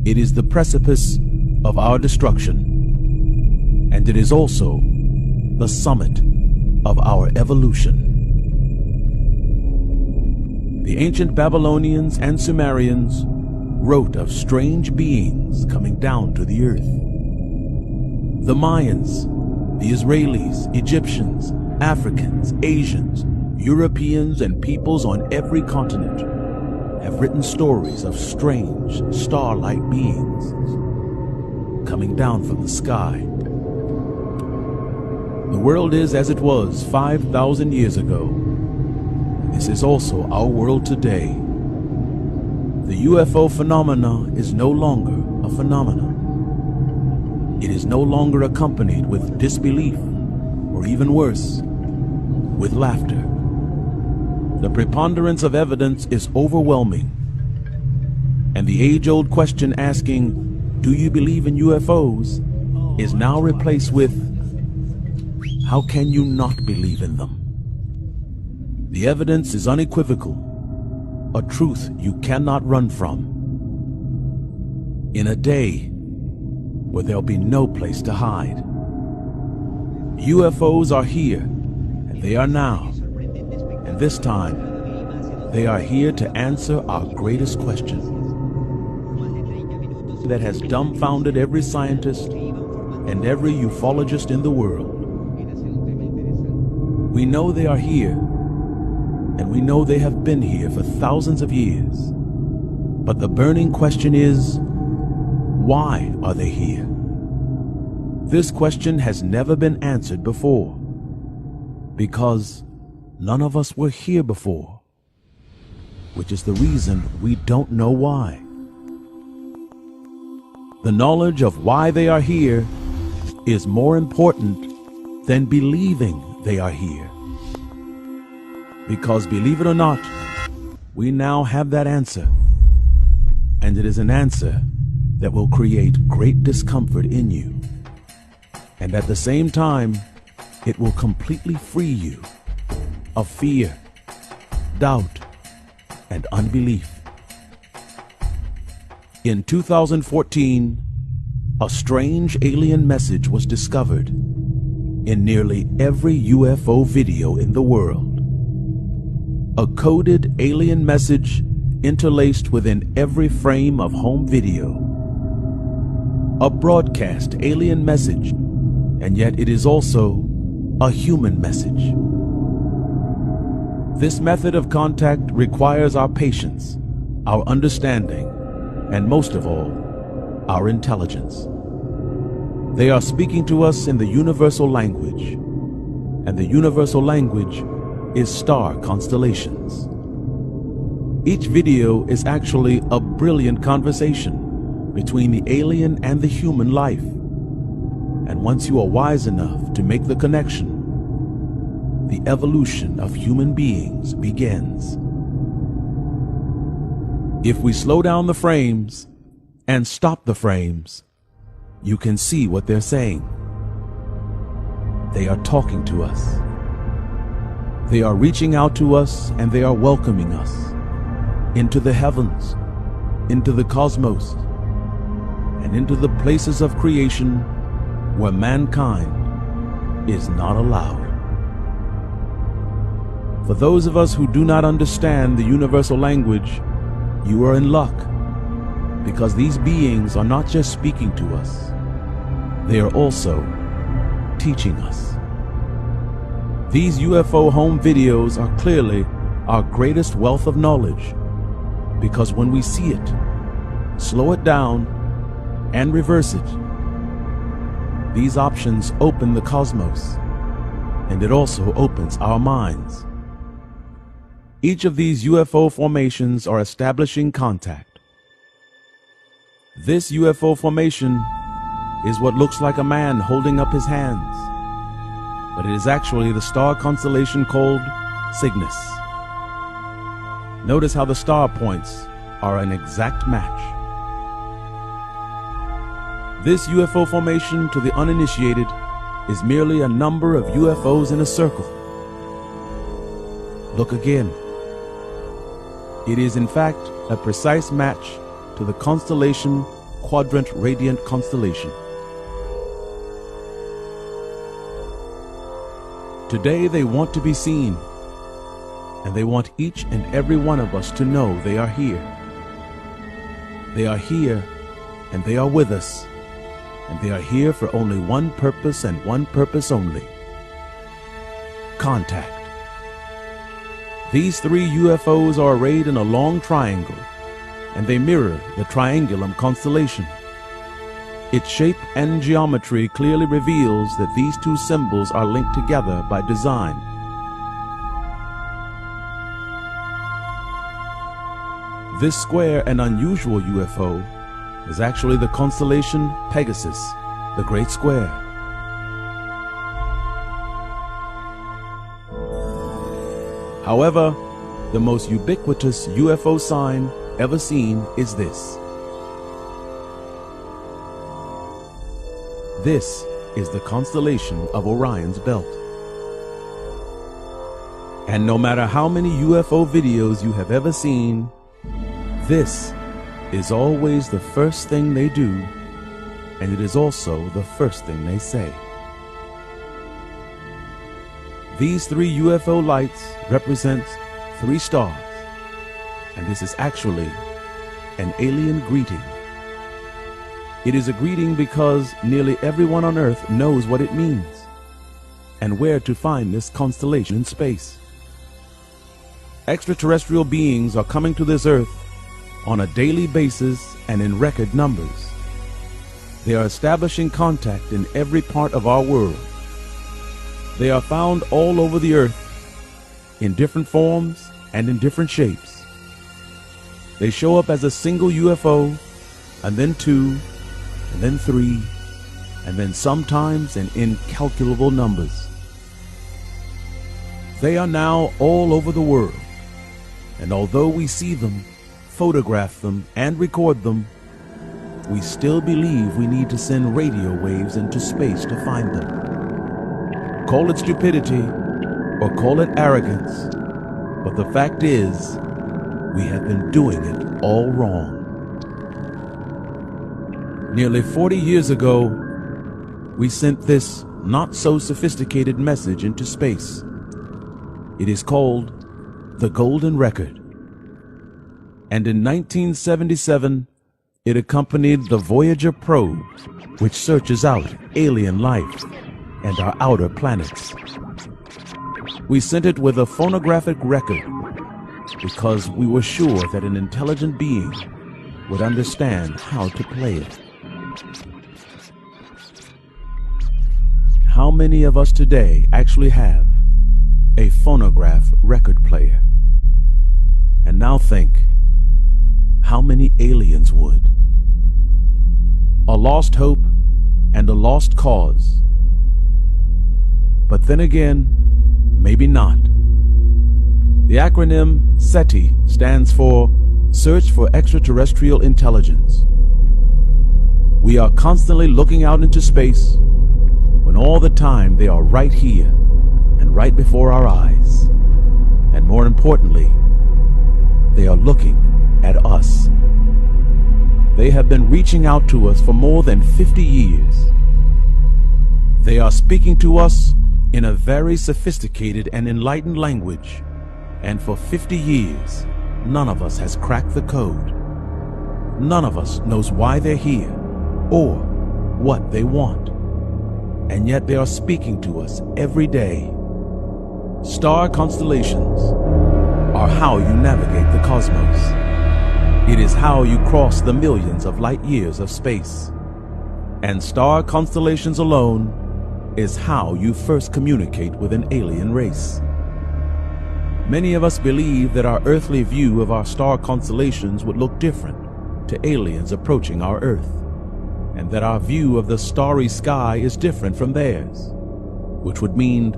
It is the precipice of our destruction, and it is also the summit of our evolution. The ancient Babylonians and Sumerians wrote of strange beings coming down to the earth. The Mayans, the Israelis, Egyptians, Africans, Asians, Europeans, and peoples on every continent have written stories of strange, star-like beings coming down from the sky. The world is as it was 5,000 years ago. This is also our world today. The UFO phenomena is no longer a phenomenon. It is no longer accompanied with disbelief, or even worse, with laughter. The preponderance of evidence is overwhelming, and the age-old question asking, "Do you believe in UFOs?" is now replaced with, "How can you not believe in them?" The evidence is unequivocal, a truth you cannot run from. In a day where there'll be no place to hide. UFOs are here, and they are now. And this time, they are here to answer our greatest question that has dumbfounded every scientist and every ufologist in the world. We know they are here, and we know they have been here for thousands of years. But the burning question is, why are they here? This question has never been answered before, because none of us were here before, which is the reason we don't know why. The knowledge of why they are here is more important than believing they are here. Because believe it or not, we now have that answer, and it is an answer that will create great discomfort in you. And at the same time, it will completely free you of fear, doubt, and unbelief. In 2014, a strange alien message was discovered in nearly every UFO video in the world. A coded alien message interlaced within every frame of home video. A broadcast alien message, and yet it is also a human message. This method of contact requires our patience, our understanding, and most of all, our intelligence. They are speaking to us in the universal language, and the universal language is star constellations. Each video is actually a brilliant conversation between the alien and the human life. And once you are wise enough to make the connection, the evolution of human beings begins. If we slow down the frames and stop the frames, you can see what they're saying. They are talking to us. They are reaching out to us, and they are welcoming us into the heavens, into the cosmos, and into the places of creation where mankind is not allowed. For those of us who do not understand the universal language, you are in luck, because these beings are not just speaking to us, they are also teaching us. These UFO home videos are clearly our greatest wealth of knowledge, because when we see it, slow it down, and reverse it, these options open the cosmos, and it also opens our minds. Each of these UFO formations are establishing contact. This UFO formation is what looks like a man holding up his hands, but it is actually the star constellation called Cygnus. Notice how the star points are an exact match. This UFO formation, to the uninitiated, is merely a number of UFOs in a circle. Look again. It is in fact a precise match to the constellation Quadrant Radiant Constellation. Today they want to be seen, and they want each and every one of us to know they are here. They are here, and they are with us, and they are here for only one purpose and one purpose only: contact. These three UFOs are arrayed in a long triangle, and they mirror the Triangulum constellation. Its shape and geometry clearly reveals that these two symbols are linked together by design. This square and unusual UFO is actually the constellation Pegasus, the Great Square. However, the most ubiquitous UFO sign ever seen is this. This is the constellation of Orion's Belt. And no matter how many UFO videos you have ever seen, this is always the first thing they do, and it is also the first thing they say. These three UFO lights represent three stars, and this is actually an alien greeting. It is a greeting because nearly everyone on Earth knows what it means and where to find this constellation in space. Extraterrestrial beings are coming to this Earth on a daily basis and in record numbers. They are establishing contact in every part of our world. They are found all over the Earth in different forms and in different shapes. They show up as a single UFO, and then two, and then three, and then sometimes in incalculable numbers. They are now all over the world, and although we see them, photograph them, and record them, we still believe we need to send radio waves into space to find them. Call it stupidity or call it arrogance, but the fact is, we have been doing it all wrong. Nearly 40 years ago, we sent this not-so-sophisticated message into space. It is called the Golden Record. And in 1977, it accompanied the Voyager probe, which searches out alien life and our outer planets. We sent it with a phonographic record because we were sure that an intelligent being would understand how to play it. How many of us today actually have a phonograph record player? And now think, how many aliens would? A lost hope and a lost cause. But then again, maybe not. The acronym SETI stands for Search for Extraterrestrial Intelligence. We are constantly looking out into space when all the time they are right here and right before our eyes. And more importantly, they are looking at us. They have been reaching out to us for more than 50 years. They are speaking to us in a very sophisticated and enlightened language, and for 50 years, none of us has cracked the code. None of us knows why they're here or what they want, and yet they are speaking to us every day. Star constellations are how you navigate the cosmos. It is how you cross the millions of light years of space. And star constellations alone is how you first communicate with an alien race. Many of us believe that our earthly view of our star constellations would look different to aliens approaching our Earth, and that our view of the starry sky is different from theirs, which would mean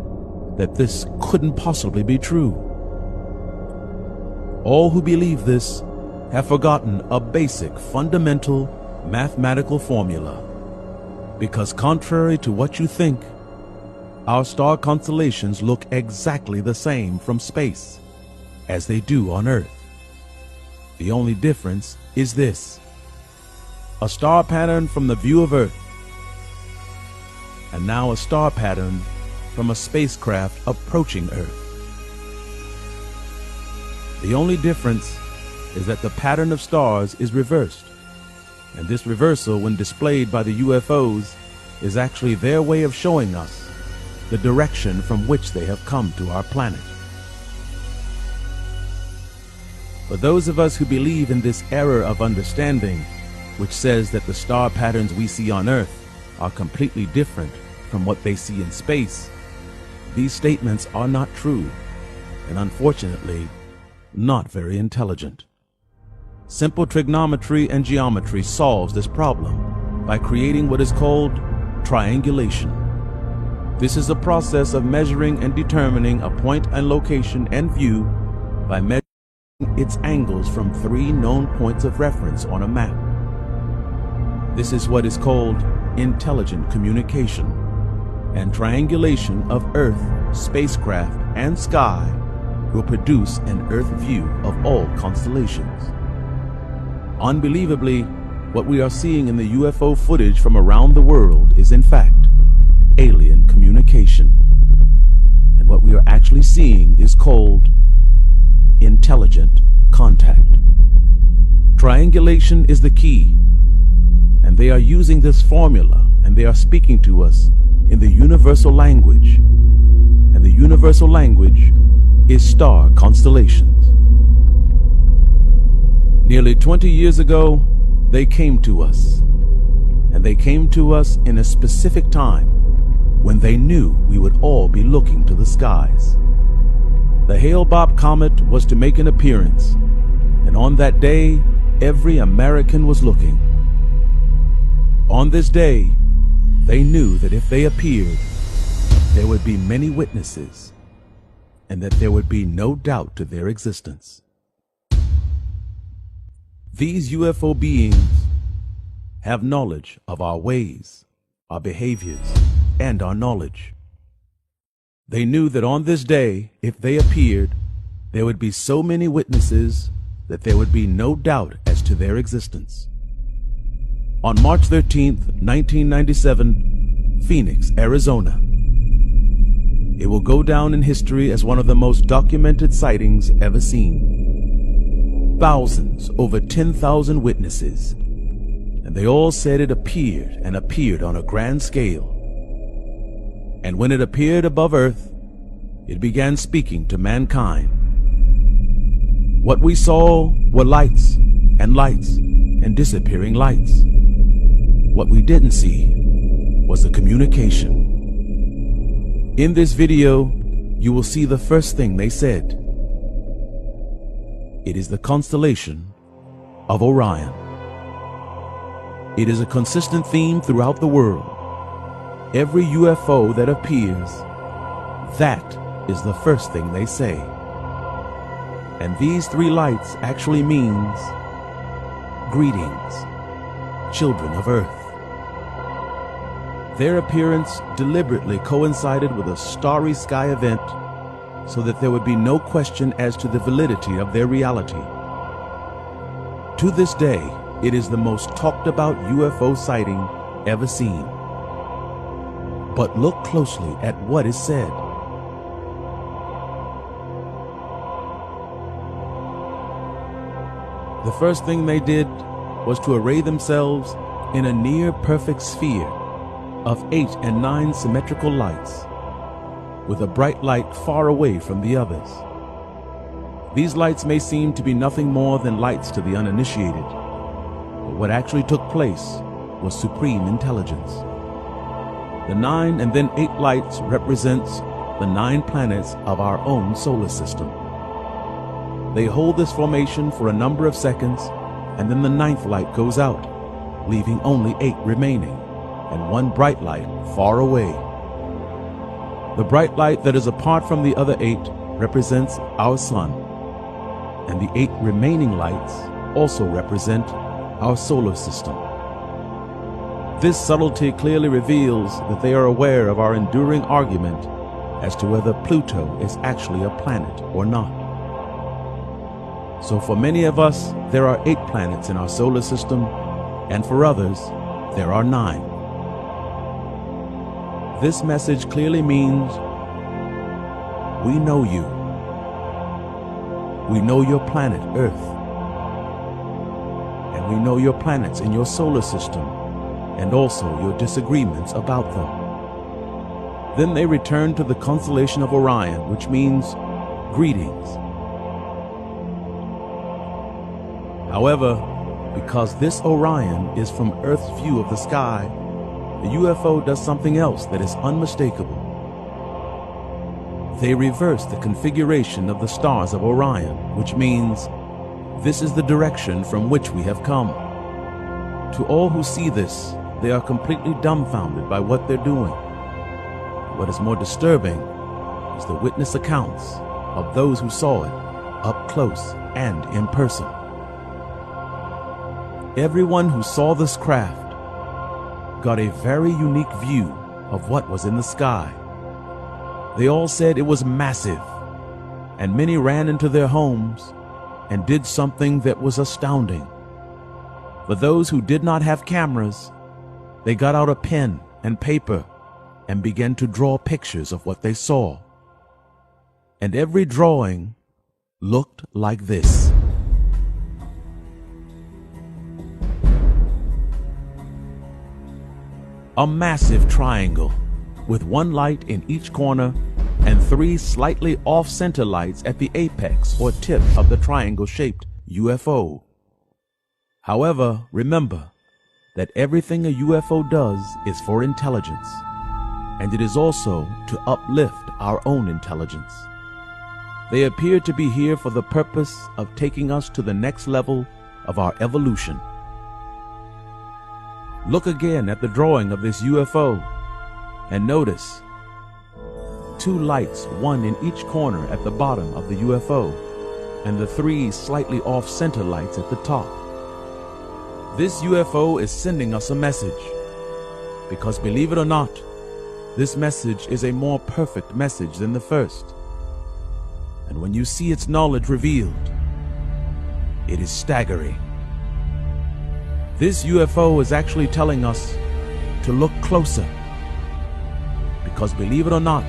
that this couldn't possibly be true. All who believe this have forgotten a basic, fundamental mathematical formula, because contrary to what you think, our star constellations look exactly the same from space as they do on Earth. The only difference is this: a star pattern from the view of Earth, and now a star pattern from a spacecraft approaching Earth. The only difference is that the pattern of stars is reversed, and this reversal, when displayed by the UFOs, is actually their way of showing us the direction from which they have come to our planet. For those of us who believe in this error of understanding, which says that the star patterns we see on Earth are completely different from what they see in space, these statements are not true, and unfortunately, not very intelligent. Simple trigonometry and geometry solves this problem by creating what is called triangulation. This is a process of measuring and determining a point and location and view by measuring its angles from 3 known points of reference on a map. This is what is called intelligent communication, and triangulation of Earth, spacecraft, and sky will produce an Earth view of all constellations. Unbelievably, what we are seeing in the UFO footage from around the world is in fact alien communication. And what we are actually seeing is called intelligent contact. Triangulation is the key, and they are using this formula, and they are speaking to us in the universal language, and the universal language is star constellations. Nearly 20 years ago, they came to us, and they came to us in a specific time when they knew we would all be looking to the skies. The Hale-Bopp comet was to make an appearance, and on that day, every American was looking. On this day, they knew that if they appeared, there would be many witnesses, and that there would be no doubt to their existence. These UFO beings have knowledge of our ways, our behaviors, and our knowledge. They knew that on this day, if they appeared, there would be so many witnesses that there would be no doubt as to their existence. On March 13th, 1997, Phoenix, Arizona. It will go down in history as one of the most documented sightings ever seen. Thousands, over 10,000 witnesses, and they all said it appeared and appeared on a grand scale. And when it appeared above Earth, it began speaking to mankind. What we saw were lights and disappearing lights. What we didn't see was the communication. In this video, you will see the first thing they said. It is the constellation of Orion. It is a consistent theme throughout the world. Every UFO that appears, that is the first thing they say. And these 3 lights actually means greetings, children of Earth. Their appearance deliberately coincided with a starry sky event so that there would be no question as to the validity of their reality. To this day, it is the most talked about UFO sighting ever seen. But look closely at what is said. The first thing they did was to array themselves in a near-perfect sphere of 8 and 9 symmetrical lights, with a bright light far away from the others. These lights may seem to be nothing more than lights to the uninitiated, but what actually took place was supreme intelligence. The 9 and then 8 lights represents the 9 planets of our own solar system. They hold this formation for a number of seconds and then the ninth light goes out, leaving only 8 remaining, and one bright light far away. The bright light that is apart from the other 8 represents our sun, and the 8 remaining lights also represent our solar system. This subtlety clearly reveals that they are aware of our enduring argument as to whether Pluto is actually a planet or not. So for many of us, there are 8 planets in our solar system, and for others, there are 9. This message clearly means we know you. We know your planet, Earth. And we know your planets in your solar system, and also your disagreements about them. Then they return to the constellation of Orion, which means greetings. However, because this Orion is from Earth's view of the sky, the UFO does something else that is unmistakable. They reverse the configuration of the stars of Orion, which means this is the direction from which we have come. To all who see this, they are completely dumbfounded by what they're doing. What is more disturbing is the witness accounts of those who saw it up close and in person. Everyone who saw this craft got a very unique view of what was in the sky. They all said it was massive, and many ran into their homes and did something that was astounding. For those who did not have cameras, they got out a pen and paper and began to draw pictures of what they saw. And every drawing looked like this. A massive triangle with 1 light in each corner and 3 slightly off-center lights at the apex or tip of the triangle-shaped UFO. However, remember that everything a UFO does is for intelligence, and it is also to uplift our own intelligence. They appear to be here for the purpose of taking us to the next level of our evolution. Look again at the drawing of this UFO and notice 2 lights, 1 in each corner at the bottom of the UFO, and the 3 slightly off-center lights at the top. This UFO is sending us a message, because believe it or not, this message is a more perfect message than the first. And when you see its knowledge revealed, it is staggering. This UFO is actually telling us to look closer, because believe it or not,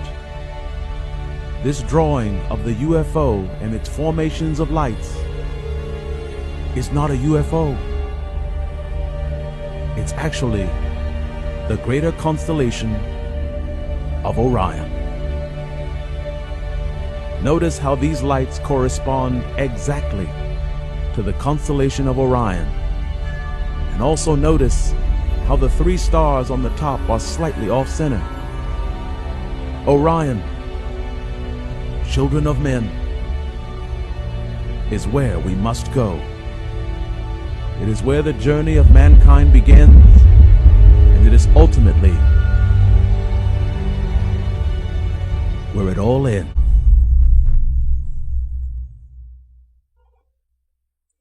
this drawing of the UFO and its formations of lights is not a UFO. It's actually the greater constellation of Orion. Notice how these lights correspond exactly to the constellation of Orion. And also notice how the 3 stars on the top are slightly off-center. Orion, children of men, is where we must go. It is where the journey of mankind begins, and it is ultimately where it all ends.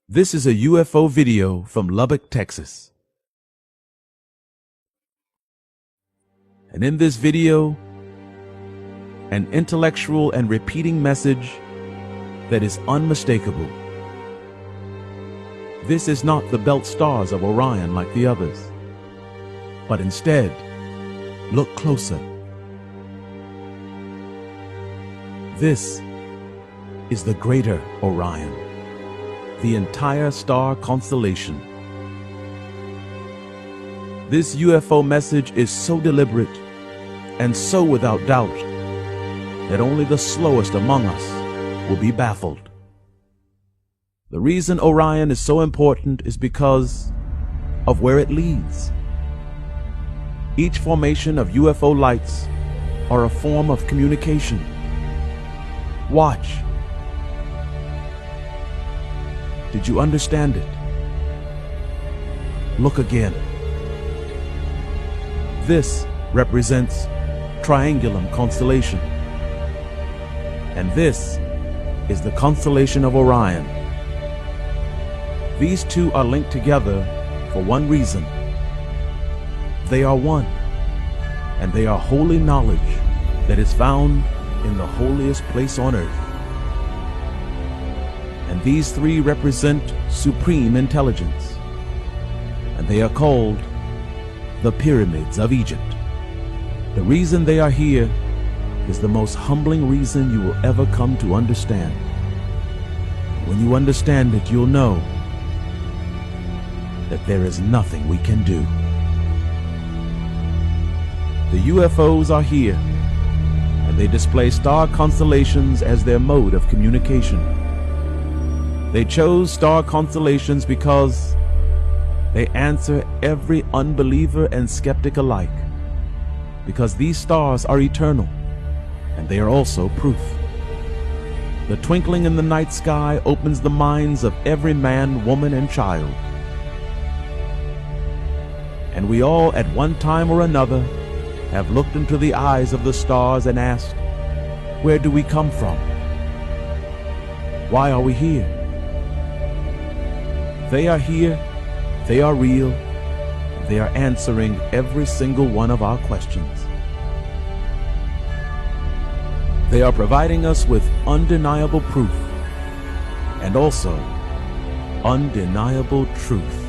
This is a UFO video from Lubbock, Texas. And in this video, an intellectual and repeating message that is unmistakable. This is not the belt stars of Orion like the others, but instead, look closer. This is the greater Orion, the entire star constellation. This UFO message is so deliberate and so without doubt that only the slowest among us will be baffled. The reason Orion is so important is because of where it leads. Each formation of UFO lights are a form of communication. Watch. Did you understand it? Look again. This represents Triangulum constellation. And this is the constellation of Orion. These two are linked together for one reason. They are one, and they are holy knowledge that is found in the holiest place on earth. And these three represent supreme intelligence, and they are called the pyramids of Egypt. The reason they are here is the most humbling reason you will ever come to understand. When you understand it, you'll know that there is nothing we can do. The UFOs are here, and they display star constellations as their mode of communication. They chose star constellations because they answer every unbeliever and skeptic alike, because these stars are eternal, and they are also proof. The twinkling in the night sky opens the minds of every man, woman, and child. And we all, at one time or another, have looked into the eyes of the stars and asked, where do we come from? Why are we here? They are here, they are real, they are answering every single one of our questions. They are providing us with undeniable proof and also undeniable truth.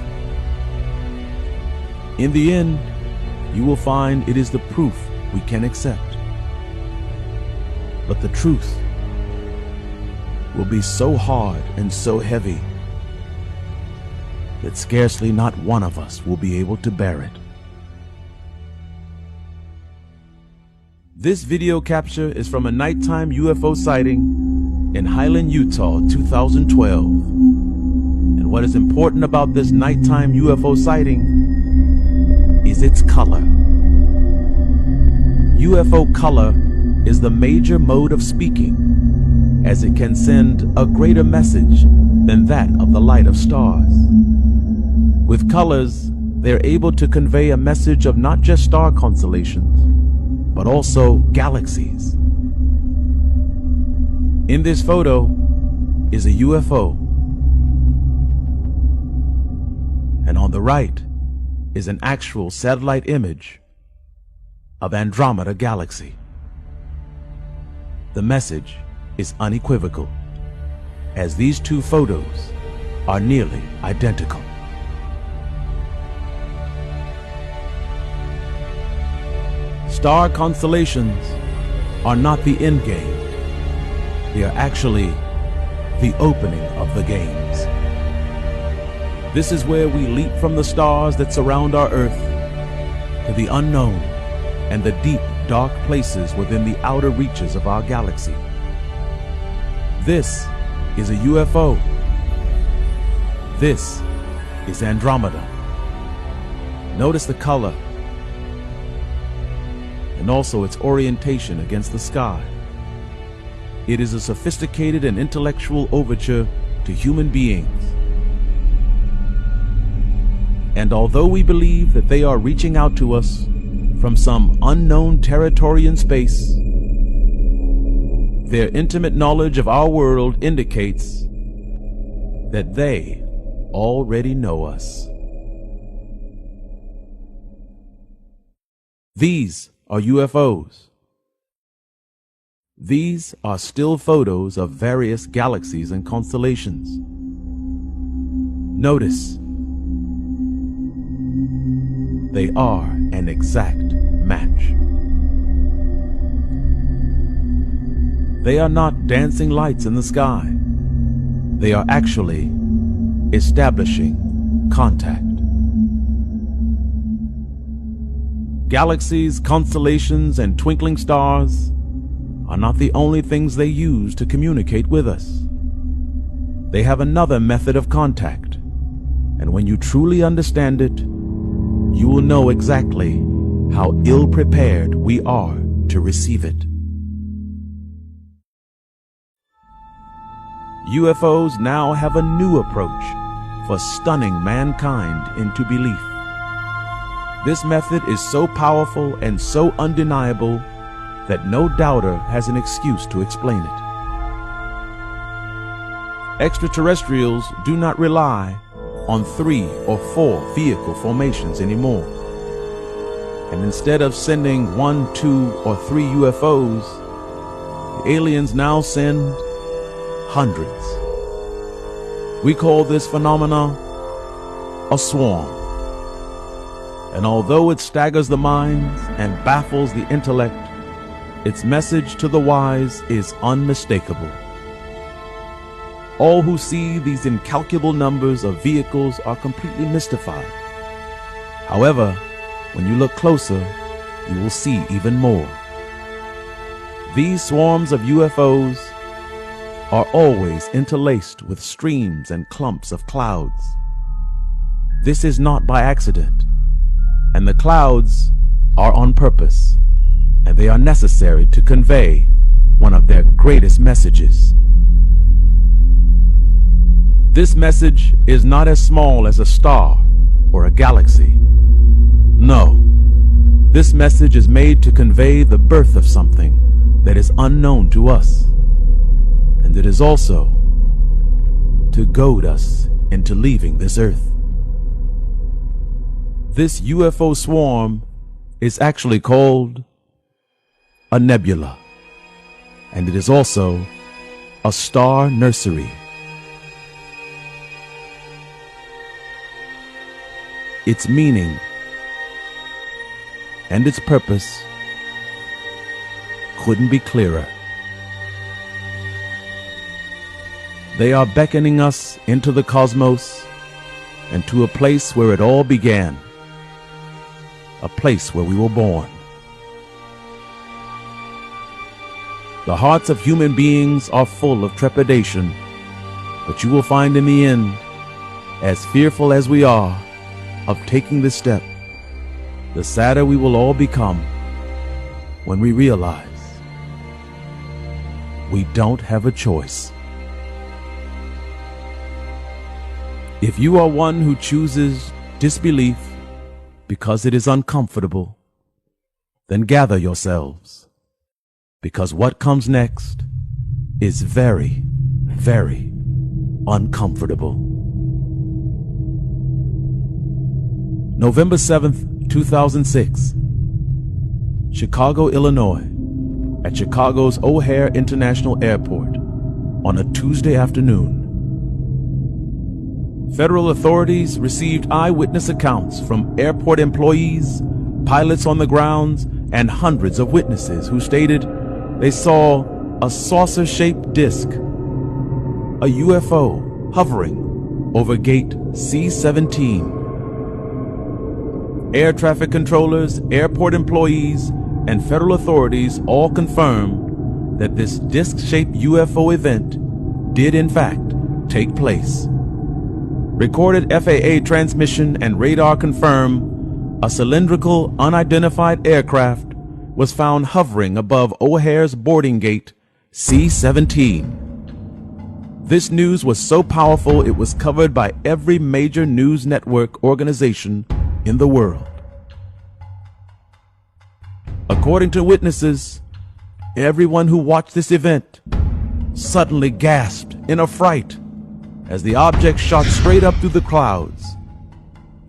In the end, you will find it is the proof we can accept. But the truth will be so hard and so heavy that scarcely not one of us will be able to bear it. This video capture is from a nighttime UFO sighting in Highland, Utah, 2012. And what is important about this nighttime UFO sighting is its color. UFO color is the major mode of speaking, as it can send a greater message than that of the light of stars. With colors, they're able to convey a message of not just star constellations, but also galaxies. In this photo is a UFO, and on the right is an actual satellite image of Andromeda Galaxy. The message is unequivocal, as these two photos are nearly identical. Star constellations are not the end game. They are actually the opening of the games. This is where we leap from the stars that surround our Earth to the unknown and the deep, dark places within the outer reaches of our galaxy. This is a UFO. This is Andromeda. Notice the color and also its orientation against the sky. It is a sophisticated and intellectual overture to human beings. And although we believe that they are reaching out to us from some unknown territory in space, their intimate knowledge of our world indicates that they already know us. These are UFOs. These are still photos of various galaxies and constellations. Notice, they are an exact match. They are not dancing lights in the sky. They are actually establishing contact. Galaxies, constellations, and twinkling stars are not the only things they use to communicate with us. They have another method of contact, and when you truly understand it, you will know exactly how ill-prepared we are to receive it. UFOs now have a new approach for stunning mankind into belief. This method is so powerful and so undeniable that no doubter has an excuse to explain it. Extraterrestrials do not rely on 3 or 4 vehicle formations anymore. And instead of sending 1, 2, or 3 UFOs, the aliens now send hundreds. We call this phenomena a swarm. And although it staggers the minds and baffles the intellect, its message to the wise is unmistakable. All who see these incalculable numbers of vehicles are completely mystified. However, when you look closer, you will see even more. These swarms of UFOs are always interlaced with streams and clumps of clouds. This is not by accident, and the clouds are on purpose, and they are necessary to convey one of their greatest messages. This message is not as small as a star or a galaxy. No, this message is made to convey the birth of something that is unknown to us, and it is also to goad us into leaving this earth. This UFO swarm is actually called a nebula, and it is also a star nursery. Its meaning and its purpose couldn't be clearer. They are beckoning us into the cosmos and to a place where it all began, a place where we were born. The hearts of human beings are full of trepidation, but you will find in the end, as fearful as we are of taking this step, the sadder we will all become when we realize we don't have a choice. If you are one who chooses disbelief because it is uncomfortable, then gather yourselves, because what comes next is very, very uncomfortable. November 7th, 2006, Chicago, Illinois, at Chicago's O'Hare International Airport on a Tuesday afternoon. Federal authorities received eyewitness accounts from airport employees, pilots on the grounds, and hundreds of witnesses who stated they saw a saucer-shaped disc, a UFO, hovering over gate C-17. Air traffic controllers, airport employees, and federal authorities all confirmed that this disc-shaped UFO event did in fact take place. Recorded FAA transmission and radar confirm a cylindrical, unidentified aircraft was found hovering above O'Hare's boarding gate C-17. This news was so powerful it was covered by every major news network organization in the world. According to witnesses, everyone who watched this event suddenly gasped in affright as the object shot straight up through the clouds.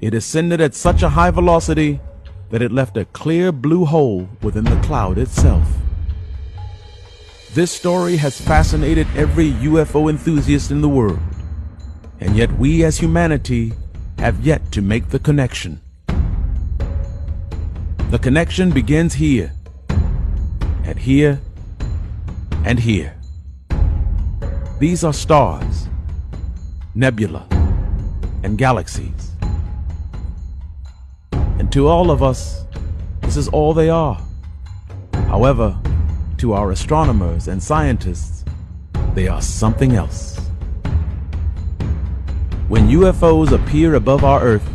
It ascended at such a high velocity that it left a clear blue hole within the cloud itself. This story has fascinated every UFO enthusiast in the world, and yet we as humanity have yet to make the connection. The connection begins here, and here, and here. These are stars, nebula, and galaxies. And to all of us, this is all they are. However, to our astronomers and scientists, they are something else. When UFOs appear above our Earth,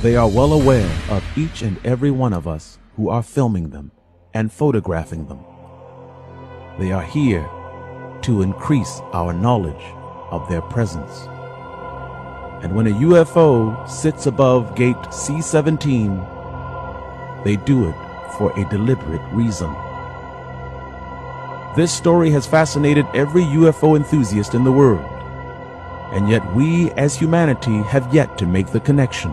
they are well aware of each and every one of us who are filming them and photographing them. They are here to increase our knowledge of their presence. And when a UFO sits above gate C-17, they do it for a deliberate reason. This story has fascinated every UFO enthusiast in the world, and yet we as humanity have yet to make the connection.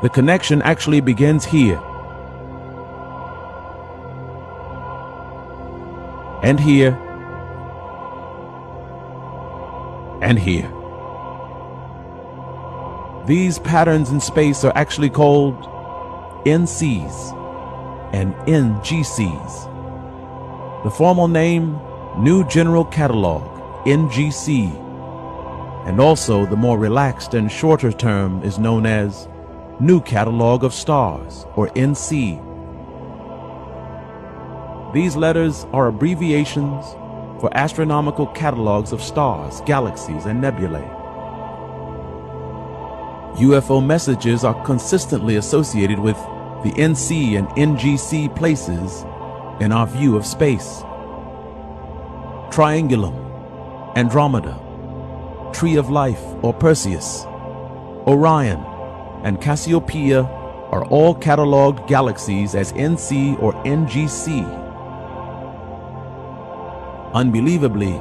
The connection actually begins here, and here, and here. These patterns in space are actually called NCs and NGCs. The formal name, New General Catalog, NGC, and also the more relaxed and shorter term is known as New Catalog of Stars, or NC. These letters are abbreviations for astronomical catalogs of stars, galaxies, and nebulae. UFO messages are consistently associated with the NC and NGC places in our view of space. Triangulum, Andromeda, Tree of Life or Perseus, Orion, and Cassiopeia are all cataloged galaxies as NC or NGC. Unbelievably,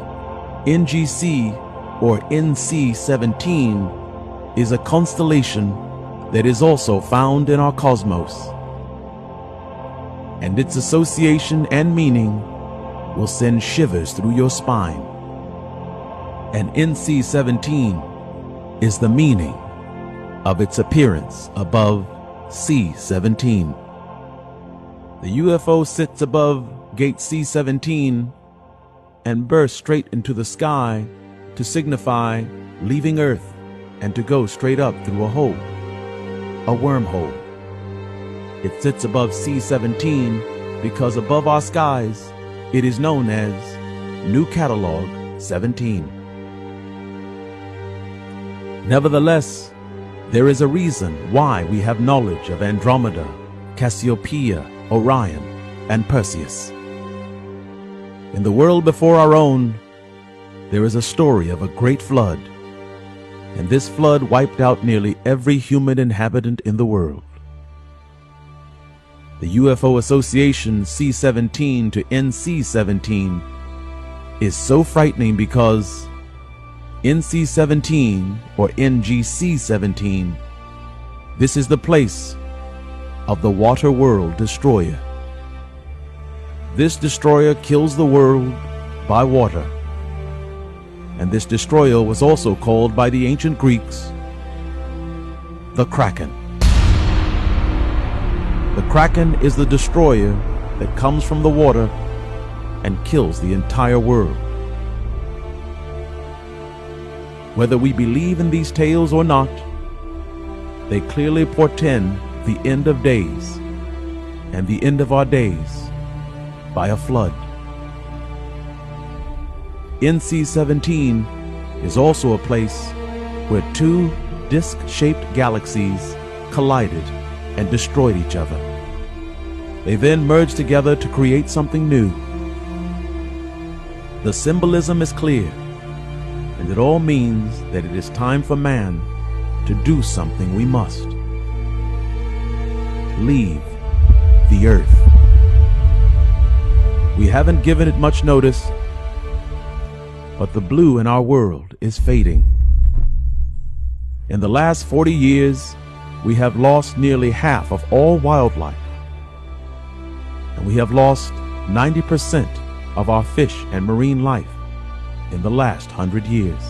NGC or NC-17 is a constellation that is also found in our cosmos, and its association and meaning will send shivers through your spine. And NC-17 is the meaning of its appearance above C-17. The UFO sits above gate C-17 and bursts straight into the sky to signify leaving Earth and to go straight up through a hole, a wormhole. It sits above C-17 because above our skies it is known as New Catalog 17. Nevertheless, there is a reason why we have knowledge of Andromeda, Cassiopeia, Orion, and Perseus. In the world before our own, there is a story of a great flood, and this flood wiped out nearly every human inhabitant in the world. The UFO association C-17 to NC-17 is so frightening because NC-17 or NGC-17, this is the place of the water world destroyer. This destroyer kills the world by water, and this destroyer was also called by the ancient Greeks the Kraken. The Kraken is the destroyer that comes from the water and kills the entire world. Whether we believe in these tales or not, they clearly portend the end of days and the end of our days by a flood. NC-17 is also a place where two disc-shaped galaxies collided and destroyed each other. They then merged together to create something new. The symbolism is clear, and it all means that it is time for man to do something we must. Leave the earth. We haven't given it much notice, but the blue in our world is fading. In the last 40 years, we have lost nearly half of all wildlife, and we have lost 90% of our fish and marine life in the last 100 years.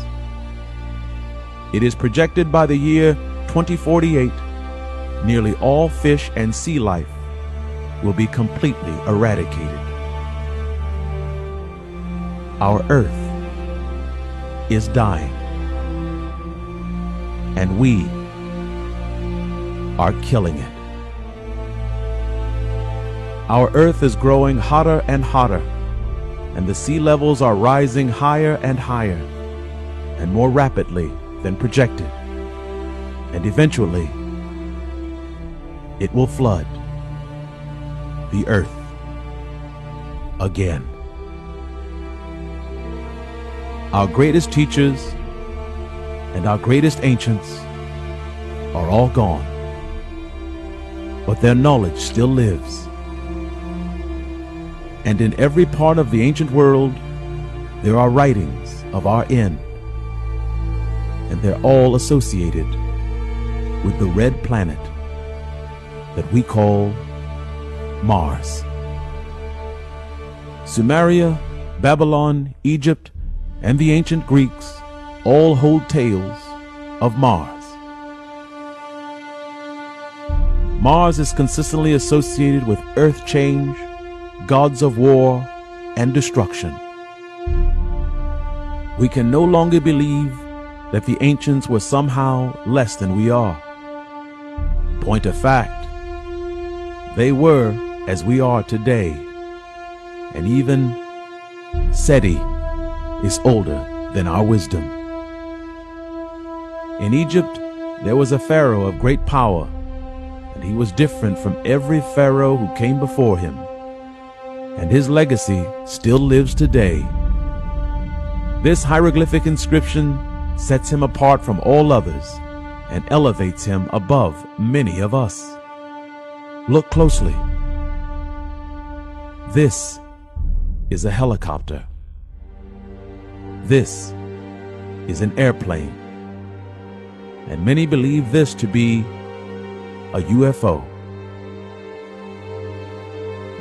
It is projected by the year 2048, nearly all fish and sea life will be completely eradicated. Our earth is dying, and we are killing it. Our earth is growing hotter and hotter, and the sea levels are rising higher and higher, and more rapidly than projected. And eventually, it will flood the earth again. Our greatest teachers and our greatest ancients are all gone, but their knowledge still lives. And in every part of the ancient world, there are writings of our end, and they're all associated with the red planet that we call Mars. Sumeria, Babylon, Egypt, and the ancient Greeks all hold tales of Mars. Mars is consistently associated with earth change, gods of war, and destruction. We can no longer believe that the ancients were somehow less than we are. Point of fact, they were as we are today, and even SETI is older than our wisdom. In Egypt, there was a pharaoh of great power, and he was different from every pharaoh who came before him, and his legacy still lives today. This hieroglyphic inscription sets him apart from all others and elevates him above many of us. Look closely. This is a helicopter. This is an airplane. And many believe this to be a UFO.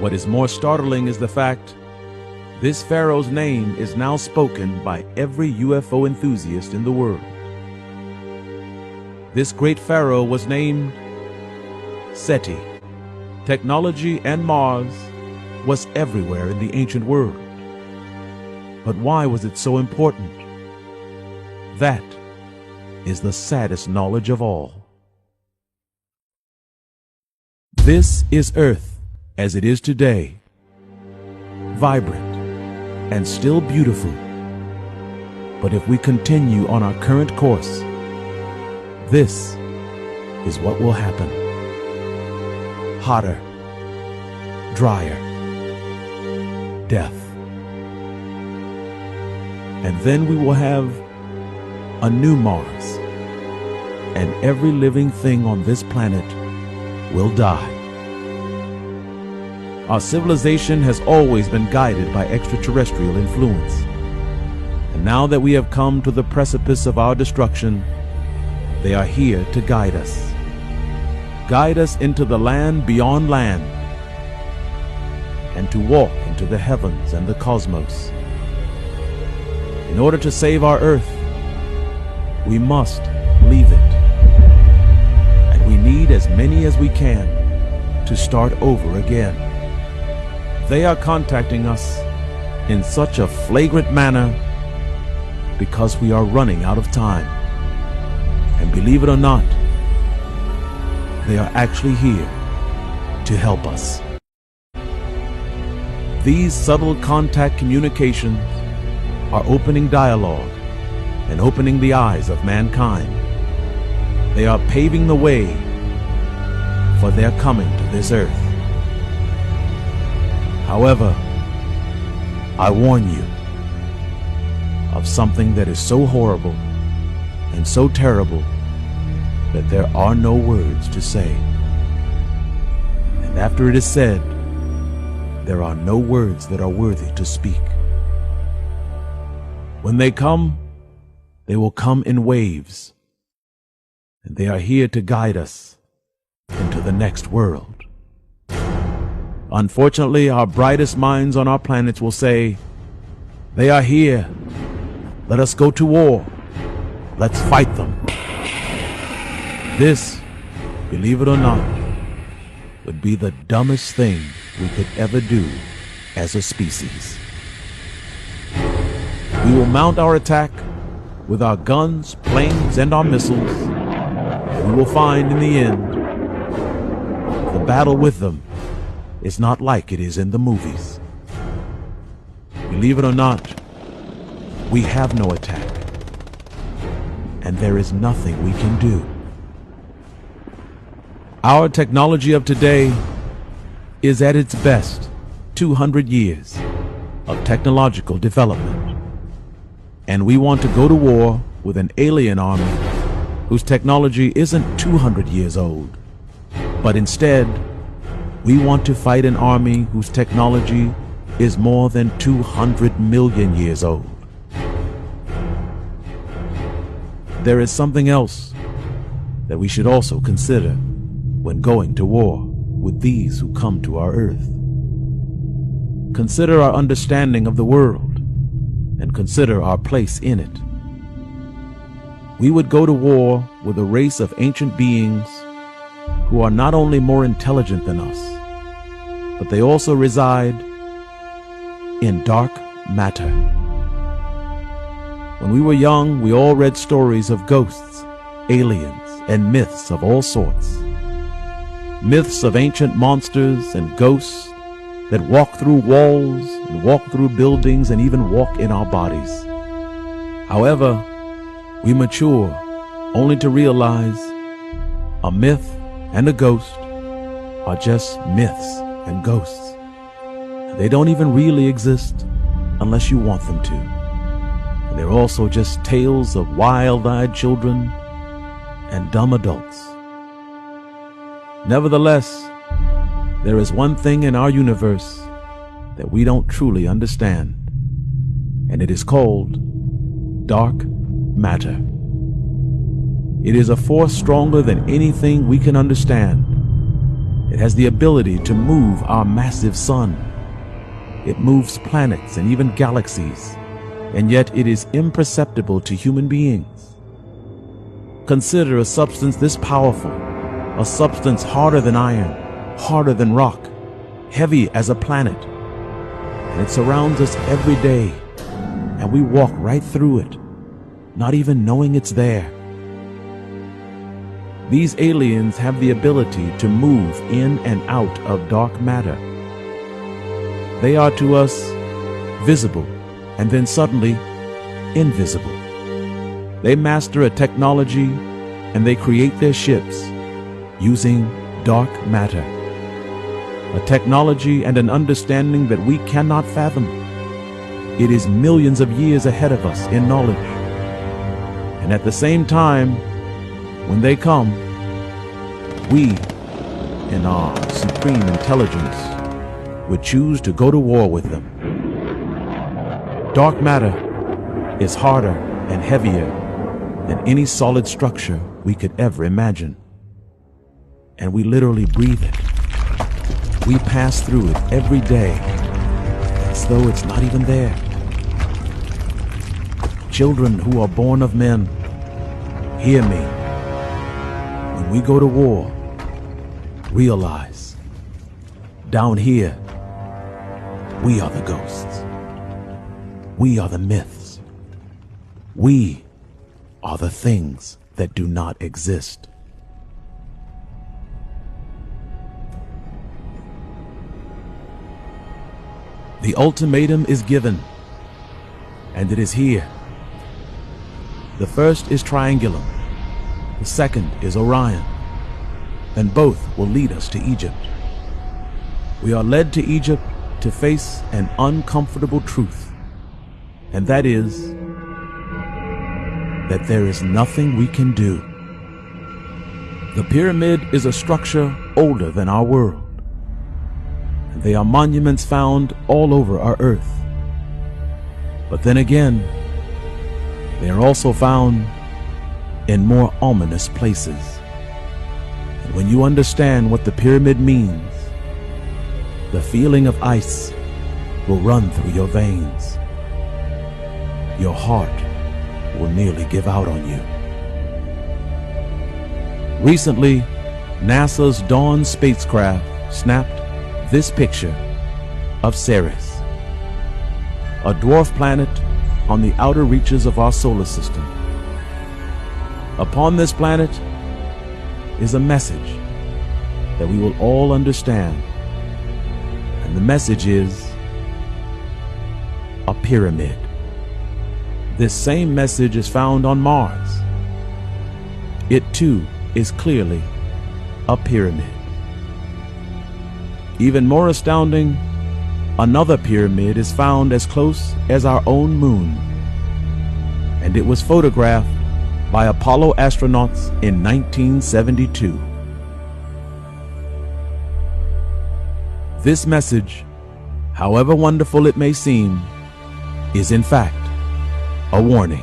What is more startling is the fact this pharaoh's name is now spoken by every UFO enthusiast in the world. This great pharaoh was named SETI. Technology and Mars was everywhere in the ancient world. But why was it so important? That is the saddest knowledge of all. This is Earth as it is today, vibrant and still beautiful. But if we continue on our current course, this is what will happen. Hotter, drier, death. And then we will have a new Mars, and every living thing on this planet will die. Our civilization has always been guided by extraterrestrial influence. And now that we have come to the precipice of our destruction, they are here to guide us. Guide us into the land beyond land, and to walk into the heavens and the cosmos. In order to save our earth, we must leave it. And we need as many as we can to start over again. They are contacting us in such a flagrant manner because we are running out of time. And believe it or not, they are actually here to help us. These subtle contact communications are opening dialogue and opening the eyes of mankind. They are paving the way for their coming to this earth. However, I warn you of something that is so horrible and so terrible that there are no words to say. And after it is said, there are no words that are worthy to speak. When they come, they will come in waves, and they are here to guide us into the next world. Unfortunately, our brightest minds on our planets will say, "They are here. Let us go to war. Let's fight them." This, believe it or not, would be the dumbest thing we could ever do as a species. We will mount our attack with our guns, planes, and our missiles, and we will find in the end, the battle with them is not like it is in the movies. Believe it or not, we have no attack, and there is nothing we can do. Our technology of today is at its best 200 years of technological development, and we want to go to war with an alien army whose technology isn't 200 years old, but instead, we want to fight an army whose technology is more than 200 million years old. There is something else that we should also consider when going to war with these who come to our earth. Consider our understanding of the world and consider our place in it. We would go to war with a race of ancient beings who are not only more intelligent than us, but they also reside in dark matter. When we were young, we all read stories of ghosts, aliens, and myths of all sorts. Myths of ancient monsters and ghosts that walk through walls and walk through buildings and even walk in our bodies. However, we mature only to realize a myth and a ghost are just myths and ghosts. They don't even really exist unless you want them to. And they're also just tales of wild-eyed children and dumb adults. Nevertheless, there is one thing in our universe that we don't truly understand, and it is called dark matter. It is a force stronger than anything we can understand. It has the ability to move our massive sun. It moves planets and even galaxies, and yet it is imperceptible to human beings. Consider a substance this powerful, a substance harder than iron, harder than rock, heavy as a planet, and it surrounds us every day, and we walk right through it, not even knowing it's there. These aliens have the ability to move in and out of dark matter. They are to us visible and then suddenly invisible. They master a technology and they create their ships using dark matter. A technology and an understanding that we cannot fathom. It is millions of years ahead of us in knowledge. And at the same time, when they come, we, in our supreme intelligence, would choose to go to war with them. Dark matter is harder and heavier than any solid structure we could ever imagine. And we literally breathe it. We pass through it every day, as though it's not even there. Children who are born of men, hear me. When we go to war, realize, down here, we are the ghosts. We are the myths. We are the things that do not exist. The ultimatum is given, and it is here. The first is Triangulum. The second is Orion, and both will lead us to Egypt. We are led to Egypt to face an uncomfortable truth, and that is that there is nothing we can do. The pyramid is a structure older than our world, and they are monuments found all over our earth. But then again, they are also found in more ominous places. And when you understand what the pyramid means, the feeling of ice will run through your veins. Your heart will nearly give out on you. Recently, NASA's Dawn spacecraft snapped this picture of Ceres, a dwarf planet on the outer reaches of our solar system. Upon this planet is a message that we will all understand. And the message is a pyramid. This same message is found on Mars. It too is clearly a pyramid. Even more astounding, another pyramid is found as close as our own moon. and it was photographed by Apollo astronauts in 1972. This message, however wonderful it may seem, is in fact a warning.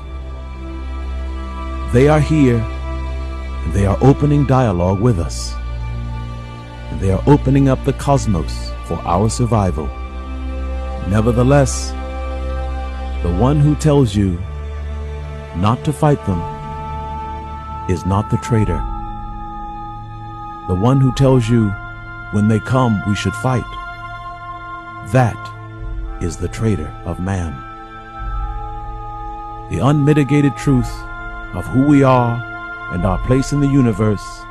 They are here, and they are opening dialogue with us, and they are opening up the cosmos for our survival. Nevertheless, the one who tells you not to fight them is not the traitor. The one who tells you when they come we should fight, that is the traitor of man. The unmitigated truth of who we are and our place in the universe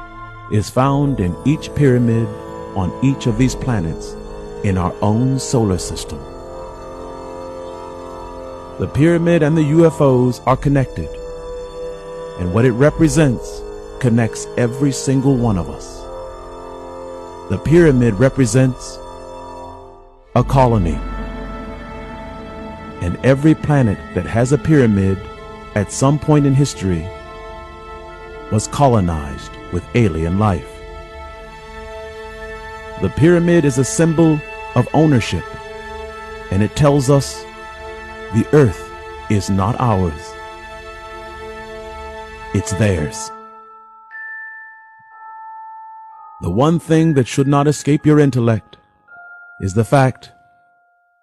is found in each pyramid on each of these planets in our own solar system. The pyramid and the UFOs are connected, and what it represents connects every single one of us. The pyramid represents a colony, and every planet that has a pyramid at some point in history was colonized with alien life. The pyramid is a symbol of ownership, and it tells us the earth is not ours, it's theirs. The one thing that should not escape your intellect is the fact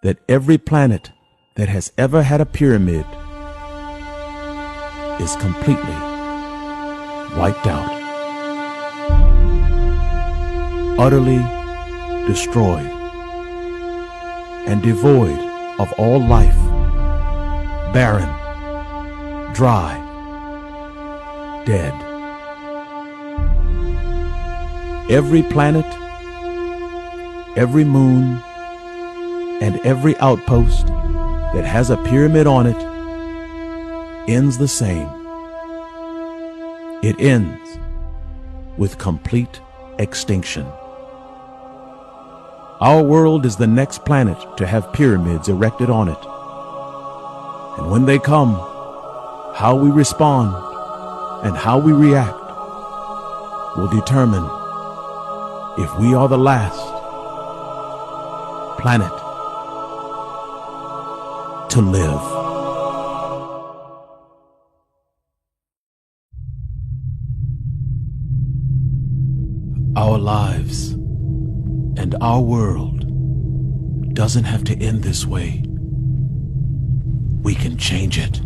that every planet that has ever had a pyramid is completely wiped out, utterly destroyed, and devoid of all life, barren, dry, dead. Every planet, every moon, and every outpost that has a pyramid on it ends the same. It ends with complete extinction. Our world is the next planet to have pyramids erected on it. And when they come, how we respond and how we react will determine if we are the last planet to live. Our lives and our world doesn't have to end this way. We can change it.